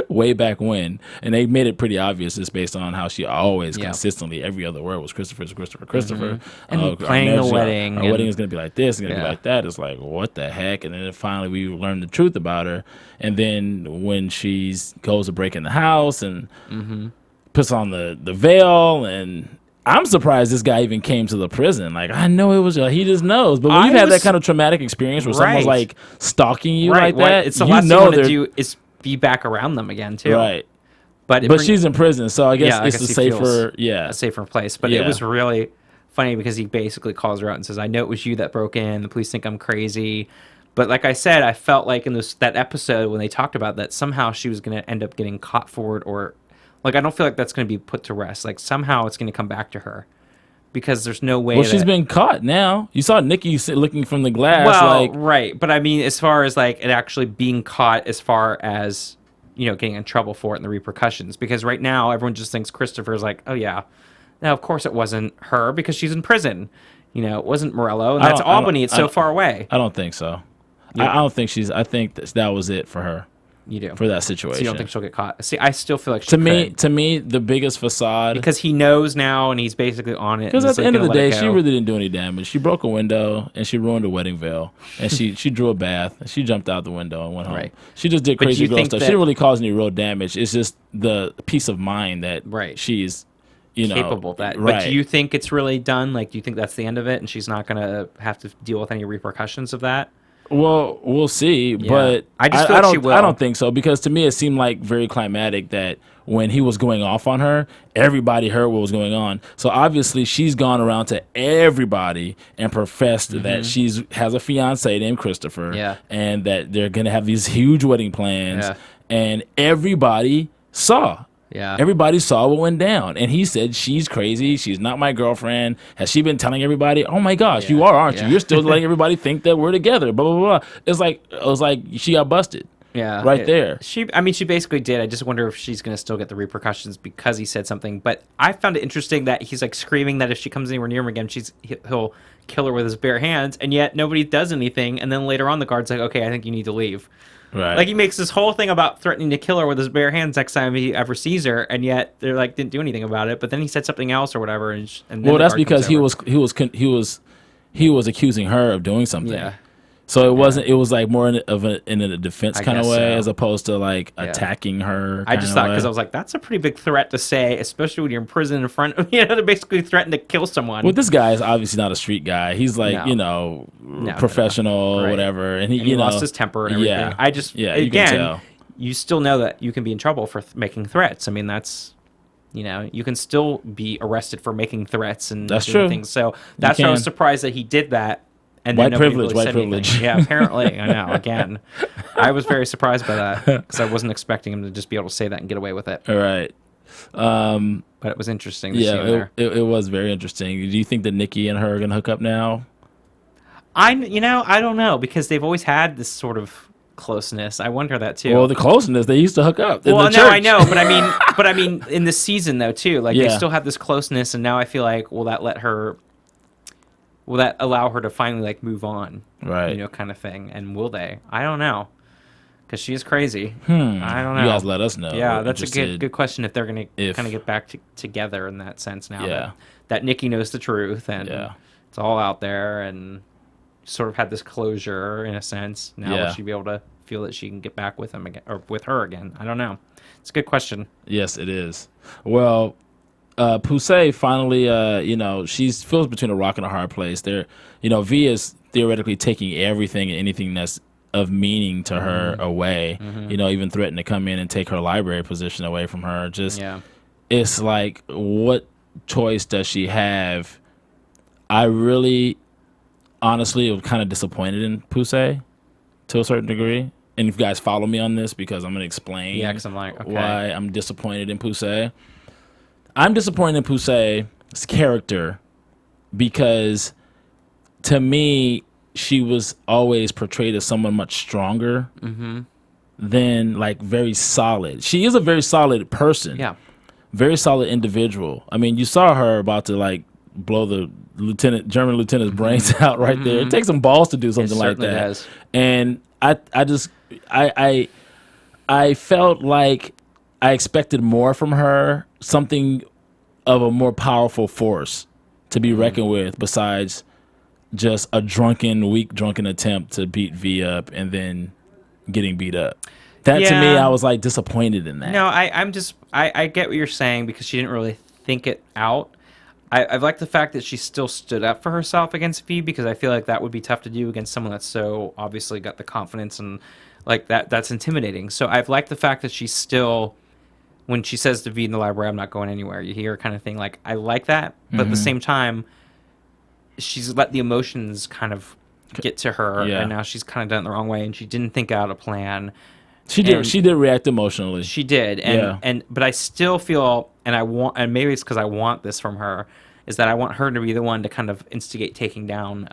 way back when, and they made it pretty obvious just based on how she always consistently every other word was Christopher, and planning the wedding. Our wedding is going to be like this, it's going to be like that. It's like, what the heck? And then finally we learned the truth about her, and then when she goes to break in the house and puts on the veil, and I'm surprised this guy even came to the prison. Like, I know it was, he just knows. But when you've had that kind of traumatic experience where someone's like stalking you like that, it's the last thing you want to do is be back around them again too. Right. But she's in prison, so I guess it's a safer place. But it was really funny because he basically calls her out and says, I know it was you that broke in. The police think I'm crazy. But like I said, I felt like in that episode when they talked about that, somehow she was going to end up getting caught for it, or like, I don't feel like that's going to be put to rest. Like, somehow it's going to come back to her because there's no way. Well, she's been caught now. You saw Nikki looking from the glass. Well, right. But I mean, as far as like it actually being caught, as far as, you know, getting in trouble for it and the repercussions, because right now everyone just thinks Christopher's like, oh yeah, now of course it wasn't her because she's in prison. You know, it wasn't Morello, and that's Albany. It's so far away. I don't think so. I don't think I think that was it for her. You do. For that situation. So you don't think she'll get caught? See, I still feel like she could. To me, the biggest facade. Because he knows now and he's basically on it. Because at the end of the day, she really didn't do any damage. She broke a window and she ruined a wedding veil. And she drew a bath and she jumped out the window and went home. Right. She just did crazy girl stuff. She didn't really cause any real damage. It's just the peace of mind that she's, capable of that. But do you think it's really done? Like, do you think that's the end of it and she's not going to have to deal with any repercussions of that? Well, we'll see, but I don't think so, because to me it seemed like very climatic that when he was going off on her, everybody heard what was going on. So obviously she's gone around to everybody and professed that she has a fiancé named Christopher, and that they're gonna have these huge wedding plans, and everybody saw. Yeah. Everybody saw what went down. And he said, she's crazy. She's not my girlfriend. Has she been telling everybody? Oh, my gosh, you are, aren't you? You're still letting everybody think that we're together. Blah, blah, blah. It was like she got busted. Yeah. Right there. She basically did. I just wonder if she's going to still get the repercussions because he said something. But I found it interesting that he's like screaming that if she comes anywhere near him again, he'll kill her with his bare hands. And yet nobody does anything. And then later on, the guard's like, okay, I think you need to leave. Right. Like, he makes this whole thing about threatening to kill her with his bare hands next time he ever sees her, and yet they're like didn't do anything about it. But then he said something else or whatever, and then that's because he was accusing her of doing something. Yeah. So it wasn't. It was like more in a defense kind of way, as opposed to like attacking her. I just thought, because I was like, that's a pretty big threat to say, especially when you're in prison in front of, to basically threaten to kill someone. Well, this guy is obviously not a street guy. He's like professional, whatever, and he lost his temper and everything. Yeah. I just you can tell. You still know that you can be in trouble for making threats. I mean, that's. You can still be arrested for making threats and doing things. So that's why I was surprised that he did that. And white privilege. Yeah, apparently. I know. Again, I was very surprised by that because I wasn't expecting him to just be able to say that and get away with it. All right. But it was interesting to see him there. It was very interesting. Do you think that Nikki and her are going to hook up now? I don't know, because they've always had this sort of closeness. I wonder that too. Well, the closeness, they used to hook up. Well, no, I know, but I mean, in the season though too, like they still have this closeness, and now I feel like, will that allow her to finally like move on? Right. Kind of thing. And will they? I don't know. Because she is crazy. I don't know. You guys let us know. Yeah, that's a good question if they're going to kind of get back together in that sense now. That Nikki knows the truth and it's all out there and sort of had this closure in a sense. Now will she be able to feel that she can get back with him again or with her again? I don't know. It's a good question. Yes, it is. Well, Poussey finally, she feels between a rock and a hard place. V is theoretically taking everything and anything that's of meaning to her away. Even threatened to come in and take her library position away from her. It's like, what choice does she have? I really, honestly, was kind of disappointed in Poussey to a certain degree. And if you guys follow me on this, because I'm going to explain because I'm like, okay, why I'm disappointed in Poussey. I'm disappointed in Poussey's character because, to me, she was always portrayed as someone much stronger than, like, very solid. She is a very solid person. Yeah. Very solid individual. I mean, you saw her about to, like, blow the German lieutenant's brains out right there. It takes some balls to do something like that. Does. And I felt like I expected more from her, something of a more powerful force to be reckoned with besides just a weak drunken attempt to beat V up and then getting beat up. That to me, I was like disappointed in that. No, I get what you're saying because she didn't really think it out. I like the fact that she still stood up for herself against V because I feel like that would be tough to do against someone that's so obviously got the confidence and like that's intimidating. So I've liked the fact that she's still, when she says to V in the library, I'm not going anywhere, you hear kind of thing. Like, I like that. But at the same time, she's let the emotions kind of get to her. And now she's kind of done it the wrong way. And she didn't think out a plan. She did react emotionally. She did. But I still feel, and maybe it's because I want this from her, is that I want her to be the one to kind of instigate taking down,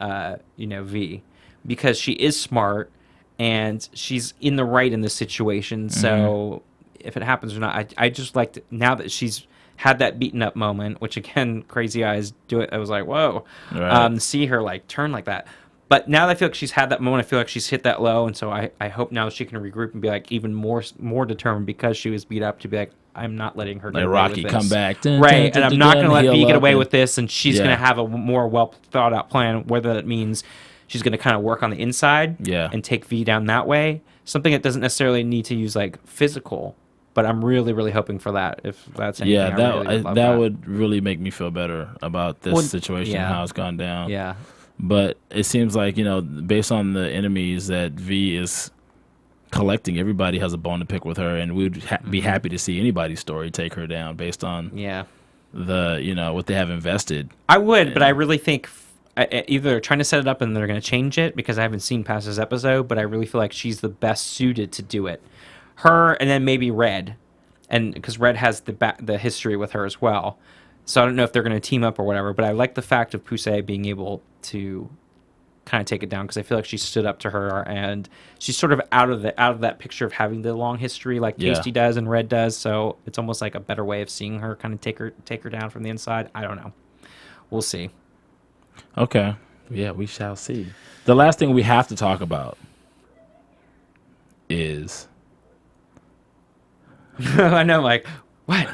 V. Because she is smart. And she's in the right in this situation. So if it happens or not, I just like to, now that she's had that beaten up moment, which again, Crazy Eyes do it. I was like, whoa, see her like turn like that. But now that I feel like she's had that moment, I feel like she's hit that low. And so I hope now she can regroup and be like even more determined because she was beat up to be like, I'm not letting her get away Rocky with this. come back. Right. And I'm not going to let V get away with this. And she's going to have a more well thought out plan, whether that means she's going to kind of work on the inside and take V down that way. Something that doesn't necessarily need to use like physical, but I'm really, really hoping for that. If that's anything, that would really make me feel better about this situation and how it's gone down. Yeah. But it seems like, based on the enemies that V is collecting, everybody has a bone to pick with her, and we'd be happy to see anybody's story take her down based on the what they have invested. I would, but I really think either they're trying to set it up and they're going to change it because I haven't seen past this episode, but I really feel like she's the best suited to do it. Her and then maybe Red, and because Red has the history with her as well. So I don't know if they're going to team up or whatever, but I like the fact of Poussey being able to kind of take it down because I feel like she stood up to her and she's sort of out of that picture of having the long history like Tasty does and Red does. So it's almost like a better way of seeing her kind of take her down from the inside. I don't know. We'll see. Okay. Yeah, we shall see. The last thing we have to talk about is I know, like, what?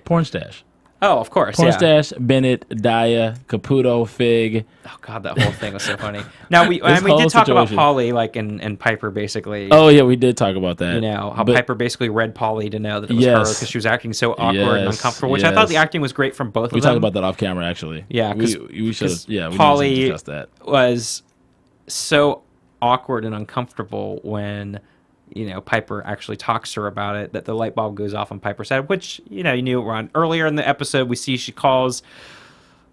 Porn stash. Oh, of course. Porn stash, Bennett, Daya, Caputo, Fig. Oh God, that whole thing was so funny. Now we did talk about Polly, like, and Piper basically. Oh yeah, we did talk about that. How Piper basically read Polly to know that it was her because she was acting so awkward and uncomfortable. Which I thought the acting was great from both of them. We talked about that off camera, actually. Yeah, we should. Yeah, Polly discuss that. Was so awkward and uncomfortable when Piper actually talks to her about it, that the light bulb goes off on Piper's head, which, you knew it on. Earlier in the episode, we see she calls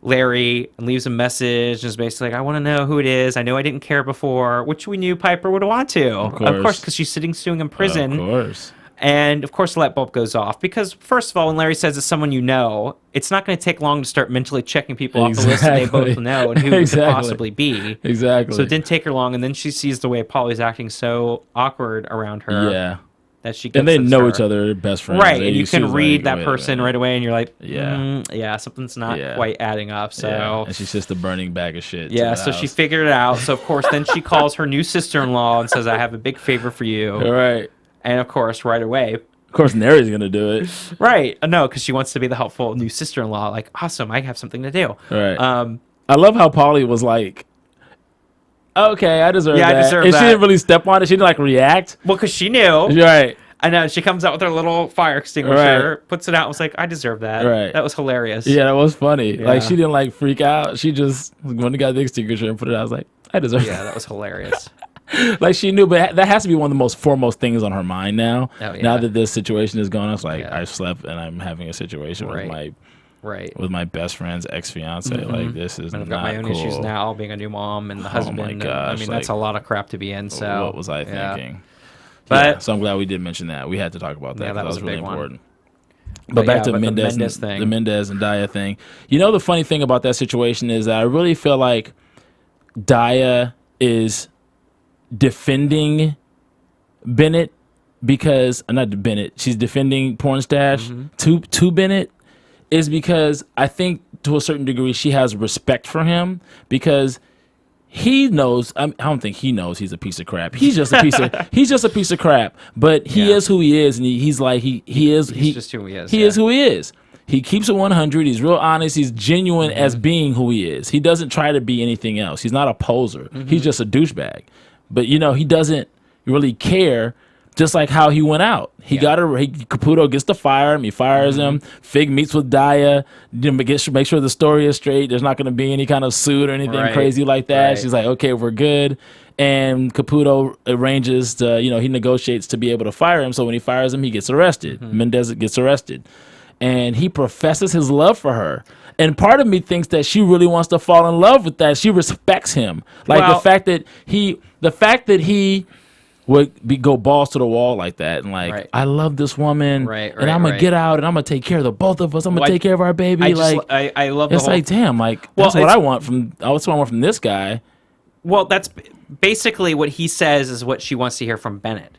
Larry and leaves a message and is basically like, I want to know who it is. I know I didn't care before, which we knew Piper would want to. Of course, because she's sitting stewing in prison. Of course. And, of course, the light bulb goes off. Because, first of all, when Larry says it's someone you know, it's not going to take long to start mentally checking people off the list that they both know and who it could possibly be. Exactly. So it didn't take her long. And then she sees the way Polly's acting so awkward around her. Yeah. That she and they know each other, they're best friends. Right. And you can read that person right away. And you're like, something's not quite adding up. So and she's just a burning bag of shit. Yeah. So she figured it out. So, of course, then she calls her new sister-in-law and says, I have a big favor for you. All right. And, of course, right away. Of course, Neri's going to do it. Right. No, because she wants to be the helpful new sister-in-law. Like, awesome, I have something to do. Right. I love how Polly was like, okay, I deserve that. I deserve that. She didn't really step on it. She didn't, react. Well, because she knew. Right. I know. She comes out with her little fire extinguisher, puts it out, and was like, I deserve that. Right. That was hilarious. Yeah, that was funny. Yeah. She didn't, freak out. She just went and got the extinguisher and put it out. I was like, I deserve that. Yeah, that was hilarious. She knew, but that has to be one of the most foremost things on her mind now. Oh, yeah. Now that this situation is going on, it's like I slept and I'm having a situation with my best friend's ex-fiance. Like, this is not cool. I've got my own issues now, being a new mom and the husband. Oh my gosh! That's a lot of crap to be in. So what was I thinking? But so I'm glad we did mention that. We had to talk about that. Yeah, that was really a big important. But back to Mendes the Mendes and Daya thing. The funny thing about that situation is that I really feel like Daya is defending Bennett because not Bennett. She's defending Porn Stash to Bennett is because I think to a certain degree, she has respect for him because he knows. I don't think he knows he's a piece of crap. He's just a piece of. He's just a piece of crap. But he is who he is, and he's like he is. He's just who he is. He is who he is. He keeps it 100. He's real honest. He's genuine as being who he is. He doesn't try to be anything else. He's not a poser. He's just a douchebag. But he doesn't really care. Just like how he went out. Caputo gets to fire him. He fires him. Fig meets with Daya. Make sure the story is straight. There's not going to be any kind of suit or anything crazy like that. She's like, okay, we're good. And Caputo arranges to, he negotiates to be able to fire him. So when he fires him, he gets arrested. Mendes gets arrested. And he professes his love for her. And part of me thinks that she really wants to fall in love with that. She respects him. Like the fact that he would go balls to the wall like that and I love this woman and I'm gonna get out and I'm gonna take care of the both of us. I'm gonna take care of our baby. I love it's like damn, that's what I want from this guy. Well, that's basically what he says is what she wants to hear from Bennett.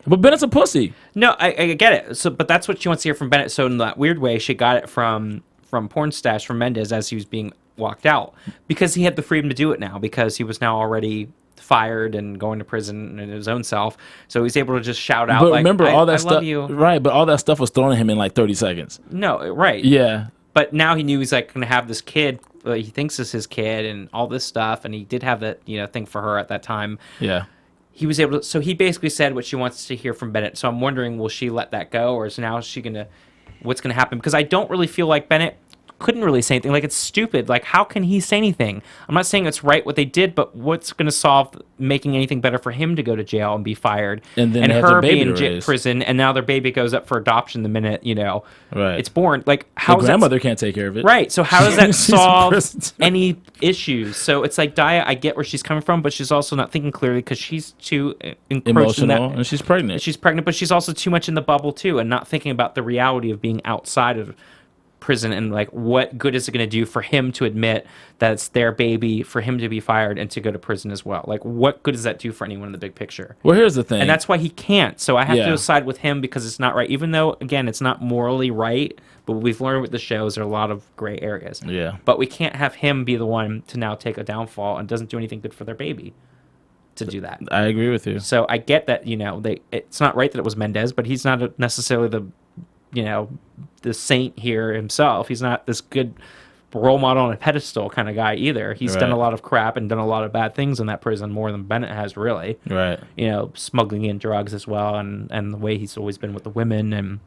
But Bennett's a pussy. No, I get it. So, but that's what she wants to hear from Bennett. So in that weird way, she got it from Porn Stash from Mendes as he was being walked out because he had the freedom to do it now because he was now already fired and going to prison in his own self, so he's able to just shout out. But remember, all that stuff, you. Right? But all that stuff was thrown at him in like 30 seconds. No, right? Yeah. But now he knew he's like going to have this kid. He thinks is his kid, and all this stuff, and he did have that thing for her at that time. Yeah. He was able to. So he basically said what she wants to hear from Bennett. So I'm wondering, will she let that go, or is she gonna? What's gonna happen? Because I don't really feel like Bennett couldn't really say anything. Like, it's stupid. Like, how can he say anything? I'm not saying it's right what they did, but what's going to solve making anything better for him to go to jail and be fired and then her be in prison, and now their baby goes up for adoption the minute it's born? Like, how the grandmother can't take care of it, right? So how does that solve any issues? So it's like, Daya, I get where she's coming from, but she's also not thinking clearly because she's too emotional and she's pregnant. She's pregnant, but she's also too much in the bubble too, and not thinking about the reality of being outside of prison and like what good is it going to do for him to admit that it's their baby, for him to be fired and to go to prison as well. Like, what good does that do for anyone in the big picture? Well, here's the thing, and that's why he can't. So I have to side with him because it's not right, even though again it's not morally right, but we've learned with the shows there are a lot of gray areas. But we can't have him be the one to now take a downfall and doesn't do anything good for their baby to do that. I agree with you. So I get that it's not right that it was Mendes, but he's not necessarily the saint here himself. He's not this good role model on a pedestal kind of guy either. He's done a lot of crap and done a lot of bad things in that prison, more than Bennett has, really. Right. Smuggling in drugs as well, and the way he's always been with the women and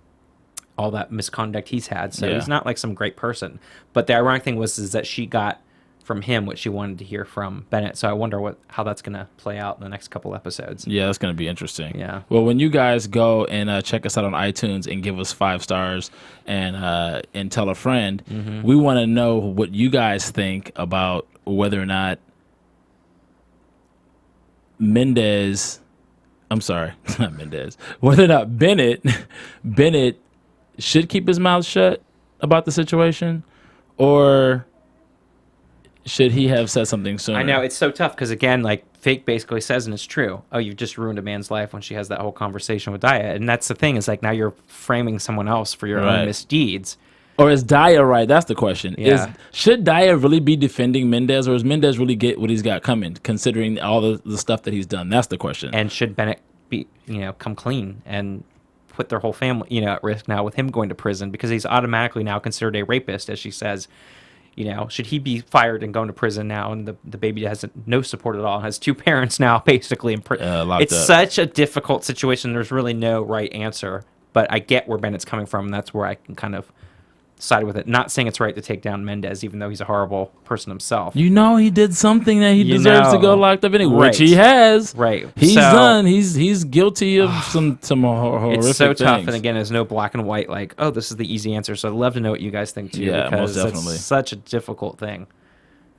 all that misconduct he's had. So he's not like some great person. But the ironic thing is that she got from him what she wanted to hear from Bennett. So I wonder how that's going to play out in the next couple episodes. Yeah, that's going to be interesting. Yeah. Well, when you guys go and check us out on iTunes and give us 5 stars and tell a friend, we want to know what you guys think about whether or not Mendes, I'm sorry, not Mendes, whether or not Bennett should keep his mouth shut about the situation, or should he have said something sooner? I know, it's so tough because, again, like, Fake basically says, and it's true, oh, you've just ruined a man's life when she has that whole conversation with Daya. And that's the thing, is like, now you're framing someone else for your own misdeeds. Or is Daya right? That's the question. Yeah. Should Daya really be defending Mendes, or does Mendes really get what he's got coming, considering all the stuff that he's done? That's the question. And should Bennett be, come clean and put their whole family, at risk now with him going to prison, because he's automatically now considered a rapist, as she says. Should he be fired and going to prison now? And the baby has no support at all, has 2 parents now, basically. In it's such a difficult situation. There's really no right answer. But I get where Bennett's coming from, and that's where I can kind of side with it. Not saying it's right to take down Mendes, even though he's a horrible person himself. He did something that he deserves to go locked up in, which he has. Right. He's done. He's guilty of some horrific things. It's so tough, and again, there's no black and white, like, oh, this is the easy answer. So I'd love to know what you guys think, too, because most definitely. It's such a difficult thing.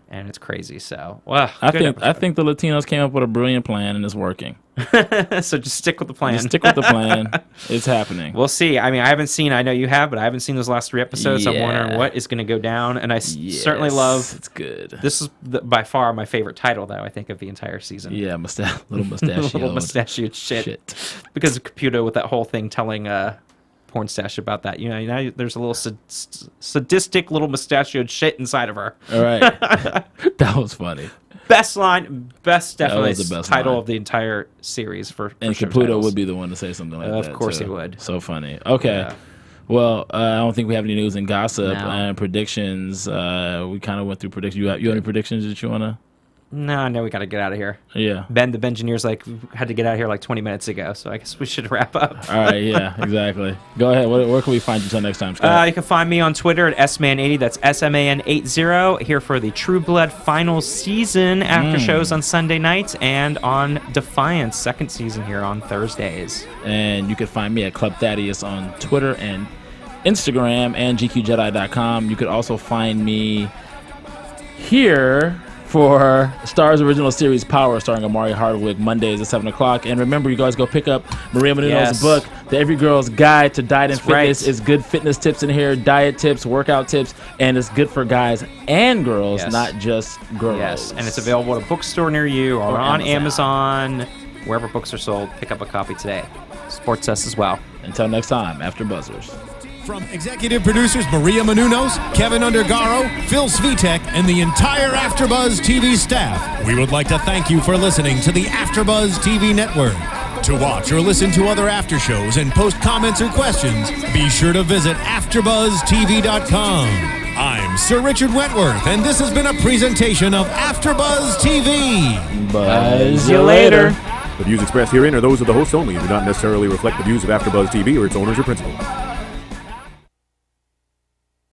And it's crazy. So, I think the Latinos came up with a brilliant plan, and it's working. So just stick with the plan. Just stick with the plan. It's happening. We'll see. I mean, I know you have, but I haven't seen those last 3 episodes. I'm wondering what is going to go down. And I certainly love. It's good. This is by far my favorite title, though, I think, of the entire season. Yeah, little mustachioed. Little mustachioed shit. Because of Caputo with that whole thing telling porn stash about that. Now there's a little sadistic little mustachioed shit inside of her. All right. That was funny. Best line, definitely the best title line of the entire series for and sure. Caputo would be the one to say something like that. Of course too. he would. So funny. Okay. Yeah. Well, I don't think we have any news and gossip No. and predictions. We kind of went through predictions. You have any predictions that you want to? No, we got to get out of here. Yeah. Ben, the engineer's had to get out of here 20 minutes ago, so I guess we should wrap up. All right, yeah, exactly. Go ahead. Where can we find you until next time, Scott? You can find me on Twitter at sman80. That's SMAN80. Here for the True Blood final season after shows on Sunday nights and on Defiance second season here on Thursdays. And you can find me at Club Thaddeus on Twitter and Instagram and GQJedi.com. You could also find me here for Starz Original Series Power, starring Amari Hardwick, Mondays at 7 o'clock. And remember, you guys go pick up Maria Menounos' book, The Every Girl's Guide to Diet and Fitness. Right. It's good fitness tips in here, diet tips, workout tips, and it's good for guys and girls, not just girls. Yes, and it's available at a bookstore near you or on Amazon, wherever books are sold. Pick up a copy today. Supports us as well. Until next time, After Buzzers. From executive producers Maria Menounos, Kevin Undergaro, Phil Svitek, and the entire AfterBuzz TV staff, we would like to thank you for listening to the AfterBuzz TV network. To watch or listen to other after shows and post comments or questions, be sure to visit AfterBuzzTV.com. I'm Sir Richard Wentworth, and this has been a presentation of AfterBuzz TV. Buzz you later. The views expressed herein are those of the hosts only and do not necessarily reflect the views of AfterBuzz TV or its owners or principals.